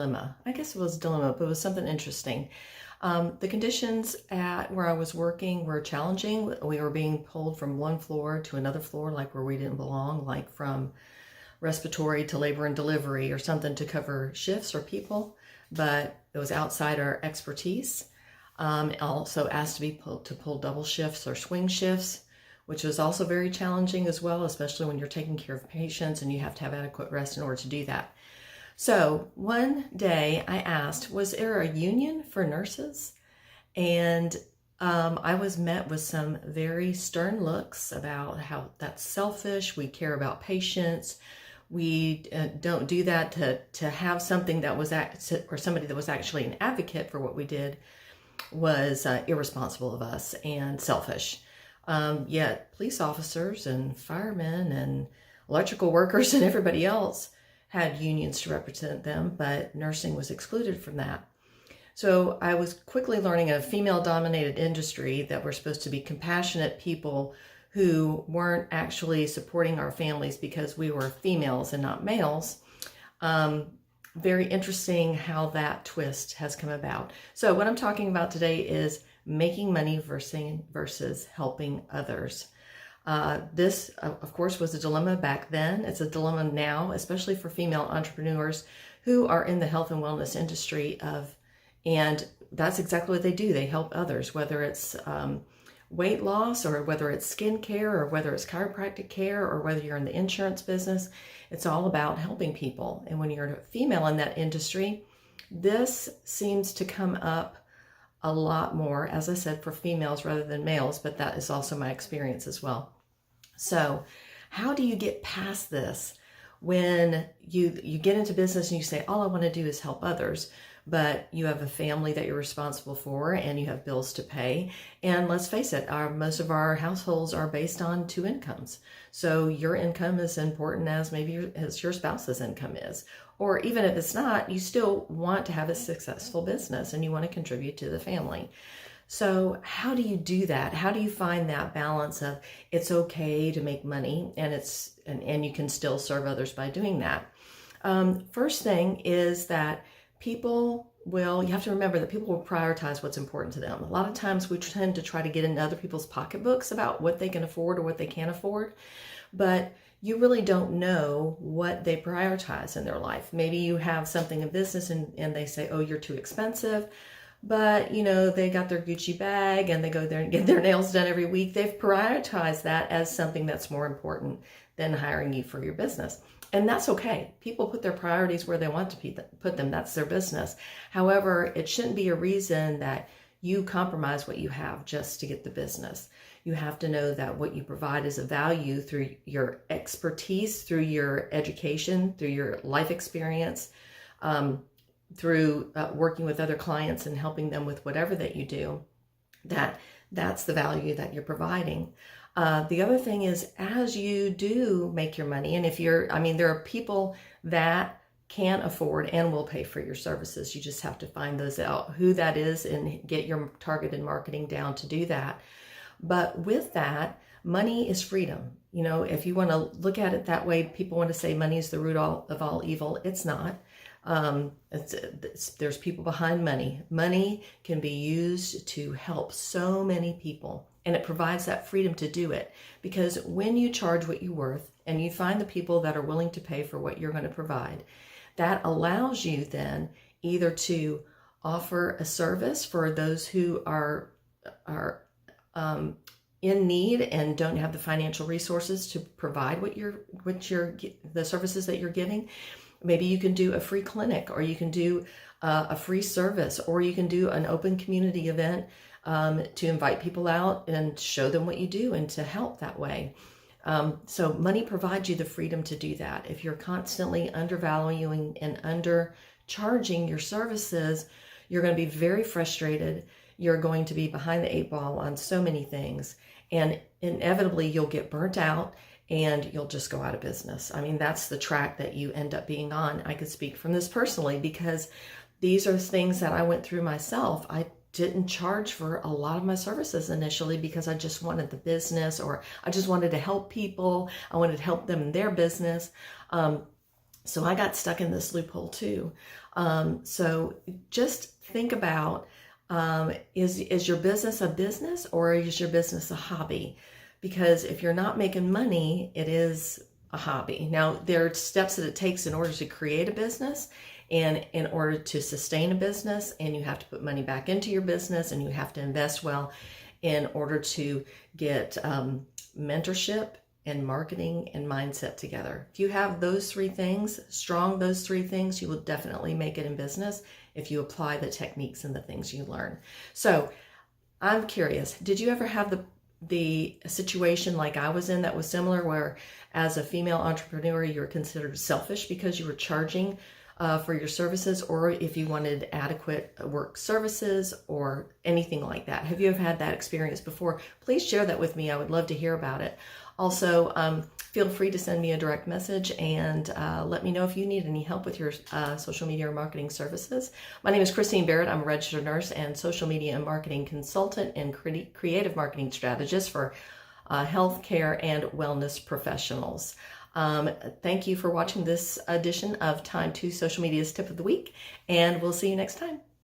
dilemma. I guess it was a dilemma, but it was something interesting. The conditions at where I was working were challenging. We were being pulled from one floor to another floor, like where we didn't belong, like from respiratory to labor and delivery or something to cover shifts or people, but it was outside our expertise. Also asked to pull double shifts or swing shifts, which was also very challenging as well, especially when you're taking care of patients and you have to have adequate rest in order to do that. So one day I asked, was there a union for nurses? And I was met with some very stern looks about how that's selfish. We care about patients. We don't do that to have something that was or somebody that was actually an advocate for what we did was irresponsible of us and selfish. Yet police officers and firemen and electrical workers and everybody else had unions to represent them, but nursing was excluded from that. So I was quickly learning in a female-dominated industry that we're supposed to be compassionate people who weren't actually supporting our families because we were females and not males. Very interesting how that twist has come about. So what I'm talking about today is making money versus helping others. This, of course, was a dilemma back then. It's a dilemma now, especially for female entrepreneurs who are in the health and wellness industry and that's exactly what they do. They help others, whether it's weight loss or whether it's skin care or whether it's chiropractic care or whether you're in the insurance business. It's all about helping people. And when you're a female in that industry, this seems to come up a lot more, as I said, for females rather than males, but that is also my experience as well. So how do you get past this when you get into business and you say, all I want to do is help others, but you have a family that you're responsible for and you have bills to pay. And let's face it, most of our households are based on two incomes. So your income is important as maybe as your spouse's income is. Or even if it's not, you still want to have a successful business and you want to contribute to the family. So how do you do that? How do you find that balance of it's okay to make money and you can still serve others by doing that? First thing is that you have to remember that people will prioritize what's important to them. A lot of times we tend to try to get into other people's pocketbooks about what they can afford or what they can't afford, but you really don't know what they prioritize in their life. Maybe you have something in business and they say, oh, you're too expensive, but they got their Gucci bag and they go there and get their nails done every week. They've prioritized that as something that's more important than hiring you for your business. And that's okay. People put their priorities where they want to put them. That's their business. However, it shouldn't be a reason that you compromise what you have just to get the business. You have to know that what you provide is a value through your expertise, through your education, through your life experience, through working with other clients and helping them with whatever that you do. That's the value that you're providing. The other thing is, as you do make your money, and there are people that can afford and will pay for your services. You just have to find those out, who that is, and get your targeted marketing down to do that. But with that, money is freedom. If you want to look at it that way, people want to say money is the root of all evil. It's not. There's people behind money. Money can be used to help so many people. And it provides that freedom to do it, because when you charge what you're worth and you find the people that are willing to pay for what you're going to provide, that allows you then either to offer a service for those who are in need and don't have the financial resources to provide the services that you're giving. Maybe you can do a free clinic, or you can do a free service, or you can do an open community event to invite people out and show them what you do and to help that way. So money provides you the freedom to do that. If you're constantly undervaluing and undercharging your services, you're going to be very frustrated. You're going to be behind the 8 ball on so many things, and inevitably you'll get burnt out and you'll just go out of business. That's the track that you end up being on. I could speak from this personally because these are things that I went through myself. I didn't charge for a lot of my services initially because I just wanted the business, or I just wanted to help people. I wanted to help them in their business. So I got stuck in this loophole too. So just think about, is your business a business or is your business a hobby? Because if you're not making money, it is a hobby. Now, there are steps that it takes in order to create a business and in order to sustain a business, and you have to put money back into your business and you have to invest well in order to get mentorship and marketing and mindset together. If you have those three things, those three things, you will definitely make it in business if you apply the techniques and the things you learn. So I'm curious, did you ever have the situation like I was in that was similar, where as a female entrepreneur, you were considered selfish because you were charging for your services, or if you wanted adequate work services or anything like that? Have you ever had that experience before? Please share that with me. I would love to hear about it. Also, feel free to send me a direct message and let me know if you need any help with your social media or marketing services. My name is Christine Barrett. I'm a registered nurse and social media and marketing consultant and creative marketing strategist for healthcare and wellness professionals. Thank you for watching this edition of Time to Social Media's Tip of the Week, and we'll see you next time.